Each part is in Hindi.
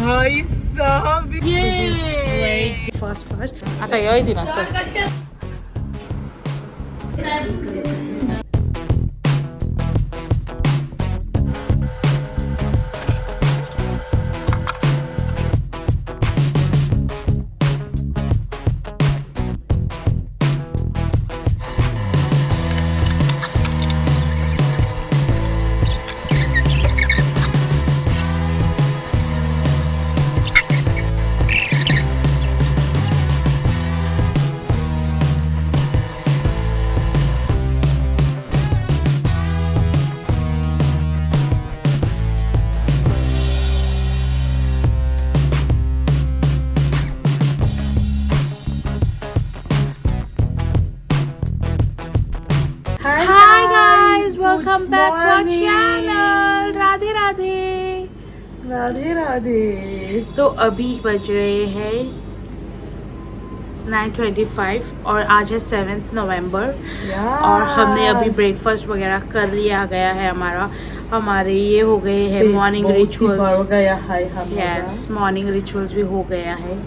भाई साहब ये फास्ट आता येऊ दे ना चल Hi guys, welcome back to our channel. Radhe Radhe Radhe Radhe. तो अभी बज रहे हैं 9:25 और आज है 7 नवंबर और हमने अभी ब्रेकफास्ट वगैरह कर लिया गया है। हमारे ये हो गए हैं morning rituals. Yes, morning rituals भी हो गया है।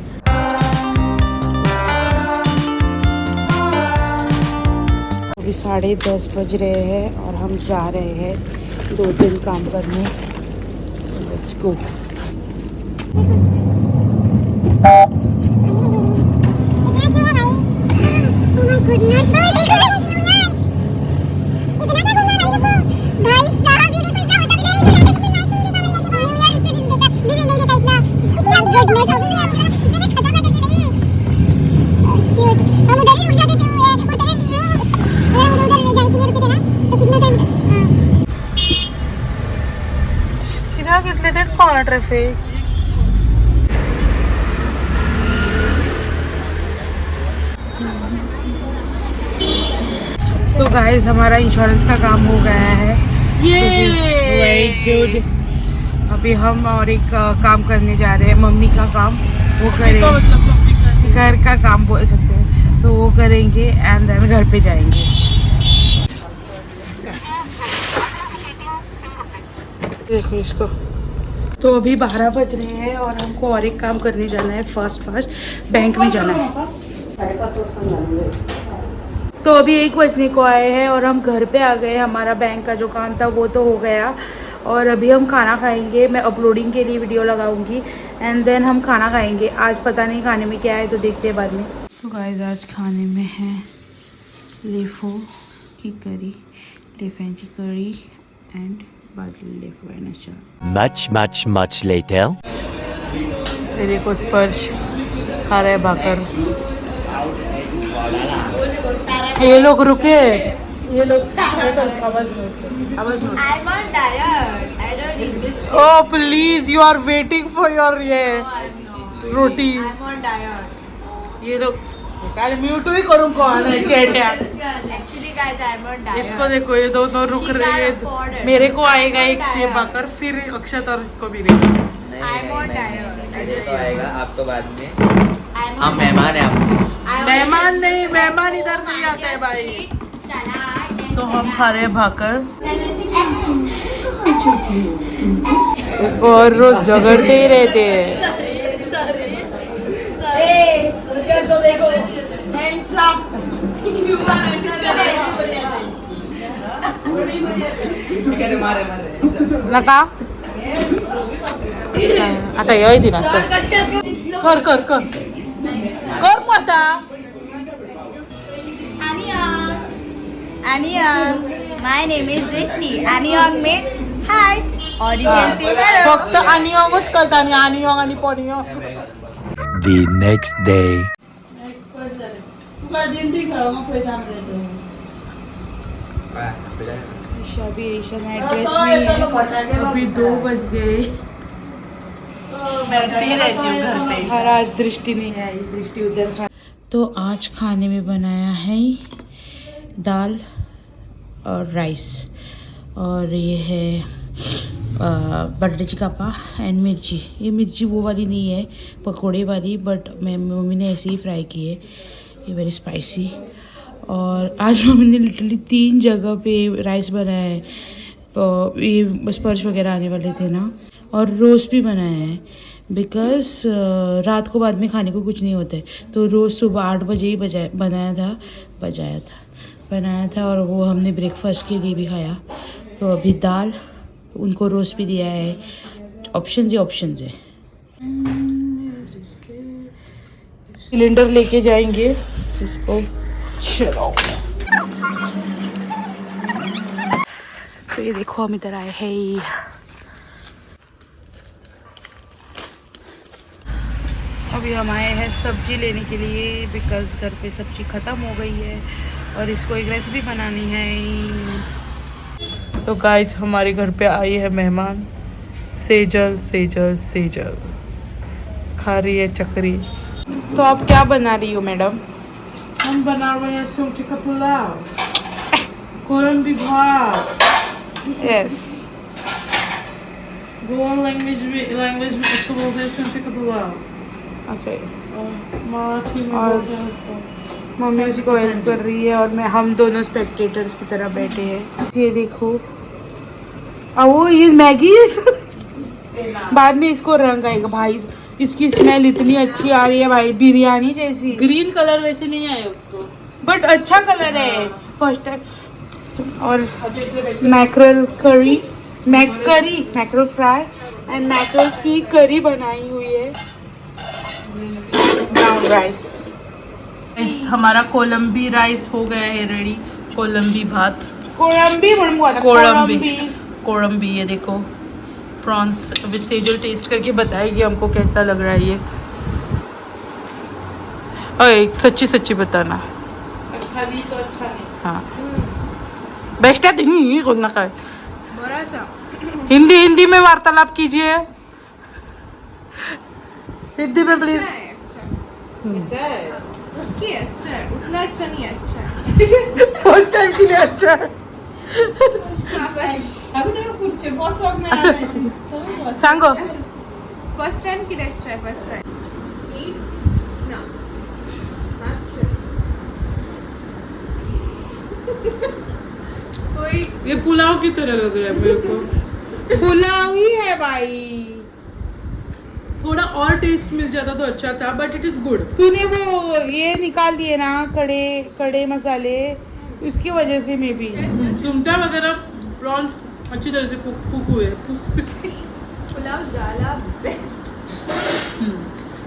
अभी 10:30 बज रहे हैं और हम जा रहे हैं 2 दिन काम करने। Let's go. ट्रैफिक तो गाइस हमारा इंश्योरेंस का काम हो गया है। गुड। अभी हम और एक काम करने जा रहे हैं, मम्मी का काम वो करेंगे, घर का काम बोल सकते हैं, तो वो करेंगे एंड देन घर पे जाएंगे। देखो इसको। तो अभी 12 बज रहे हैं और हमको और एक काम करने जाना है, फास्ट बैंक में जाना है। तो अभी 1 बजने को आए हैं और हम घर पे आ गए। हमारा बैंक का जो काम था वो तो हो गया और अभी हम खाना खाएंगे। मैं अपलोडिंग के लिए वीडियो लगाऊंगी एंड देन हम खाना खाएंगे। आज पता नहीं खाने में क्या है, तो देखते हैं बाद में। तो गाइस आज खाने में है लेफो की करी, लेफेंची करी एंड much later. ये देखो स्पर्श खा रहे भाकर। ये लोग रुके, ये लोग oh please, you are waiting for your ये रोटी। ये लोग म्यूट ही करूँ कौन है चेटिया। इसको देखो, ये दोनों रुक रहे हैं। मेरे को आएगा एक ये भाकर, फिर अक्षत और इसको भी देगा। ऐसे तो आएगा आपको बाद में। हम मेहमान है आपके। मेहमान नहीं, मेहमान इधर नहीं आता है भाई। तो हम खा रहे हैं भाकर और रोज झगड़ते ही रहते हैं। तो देखो नका आता येऊ दे ना चल। कर कर कर कर मता। Annyeong. My name is Drishti. Annyeong means hi. Or you can say hello. फक्त आणियोंगच करता आणि आणियोंग आणि पणियोंग। The next day. अभी 2 बज गए। मैं ऐसे रहती हूँ घर पे। और आज दृष्टि नहीं आई, दृष्टि उधर खा। तो आज खाने में बनाया है दाल और राइस और ये है बटर चिकापा एंड मिर्ची। ये मिर्ची वो वाली नहीं है, पकोड़े वाली, बट मम्मी ने ऐसे ही फ्राई की है। ये वेरी स्पाइसी। और आज मम्मी ने लिटरली 3 जगह पे राइस बनाया है। ये स्पर्श वगैरह आने वाले थे ना, और रोस्ट भी बनाया है। बिकॉज रात को बाद में खाने को कुछ नहीं होता है, तो रोज़ सुबह 8 बजे ही बनाया था और वो हमने ब्रेकफास्ट के लिए भी खाया। तो अभी दाल, उनको रोस्ट भी दिया है। ऑप्शंस है। सिलेंडर लेके जाएंगे इसको। चलो, तो ये देखो हम इधर आए हैं। अभी हम आए हैं सब्जी लेने के लिए, बिकॉज घर पे सब्जी ख़त्म हो गई है और इसको एक रेसिपी बनानी है। तो गाइस हमारे घर पे आई है मेहमान, सेजल खा रही है चकरी। तो आप क्या बना रही हो मैडम? हम बना रहे हैं सब्जी का पुलाव, कोलंबी भात। यस, गोवा लैंग्वेज में इसको बोलते हैं सब्जी का पुलाव। ओके। मराठी में और बोलते हैं इसको। मम्मी उसको हेल्प कर रही है और हम दोनों स्पेक्टेटर्स की तरह बैठे हैं। ये देखो, वो ये मैगी बाद में इसको रंग आएगा भाई। इसकी स्मेल इतनी अच्छी आ रही है भाई, बिरयानी जैसी। ग्रीन कलर वैसे नहीं आया उसको, बट अच्छा कलर है फर्स्ट टाइम। और मैक्रोल फ्राई एंड मैक्रोल की करी बनाई हुई है। ब्राउन राइस, हमारा कोलंबी राइस हो गया है रेडी। कोलंबी भात, कोलंबी ये देखो प्रॉन्स। अभी सेजल टेस्ट करके बताएगी हमको कैसा लग रहा है ये। ओए सच्ची बताना। अच्छा नहीं तो अच्छा नहीं। हाँ, बेस्ट है नहीं कोई ना खाए। बड़ा सा हिंदी में वार्तालाप कीजिए, हिंदी में प्लीज। अच्छा है, ओके, अच्छा है, उतना अच्छा नहीं है, अच्छा है। फर्स्ट टाइम के लिए अच्छा है। असं सांगो। फर्स्ट टाइम की अच्छा है, फर्स्ट टाइम ना कोई ये पुलाव की तरह लग रहा है मेरे को। पुलाव ही है भाई। थोड़ा और टेस्ट मिल जाता तो अच्छा था, बट इट इज गुड। तूने वो ये निकाल दिए ना कड़े मसाले, उसकी वजह से मे बी। सुमटा वगैरह प्रॉन्स अच्छी तरह से कुक हुए। पुलाव ज्यादा बेस्ट।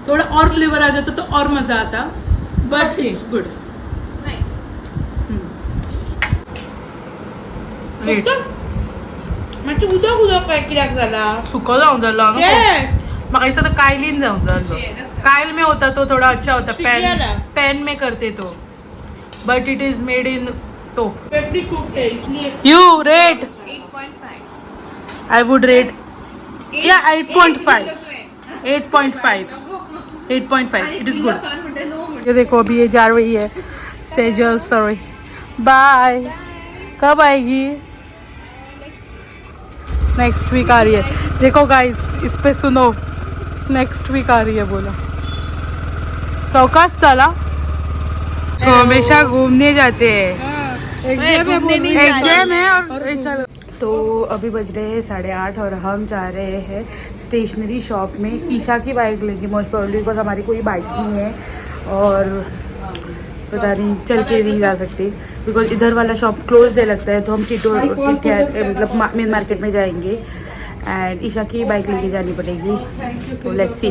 थोड़ा और फ्लेवर आ जाता तो और मजा आता, बट इट्स गुड। नहीं मातशें उदक काय कित्याक जाला? सुको जावंक जालो म्हाका दिसता तो कायलीन जावंक जालो। कायल में होता तो थोड़ा अच्छा होता, पैन में करते तो, but it is made in तो। You rate 8.5 I would rate 8.5 it is good. ये देखो अभी ये जा रही है सेजल, सॉरी बाय। कब आएगी? नेक्स्ट वीक आ रही है। देखो गाइस इस पे सुनो, नेक्स्ट वीक आ रही है बोला। सौकास चला तो हमेशा घूमने जाते हैं। एग्जाम है और चलो। तो अभी बज रहे हैं 8:30 और हम जा रहे हैं स्टेशनरी शॉप में। ईशा की बाइक लेंगे मोस्ट प्रोबेबली, बिकॉज हमारी कोई बाइक्स नहीं है और पता नहीं चल के नहीं जा सकते, बिकॉज इधर वाला शॉप क्लोज है लगता है। तो हम मतलब मेन मार्केट में जाएंगे एंड ईशा की बाइक लेके जानी पड़ेगी। तो लेट्स सी।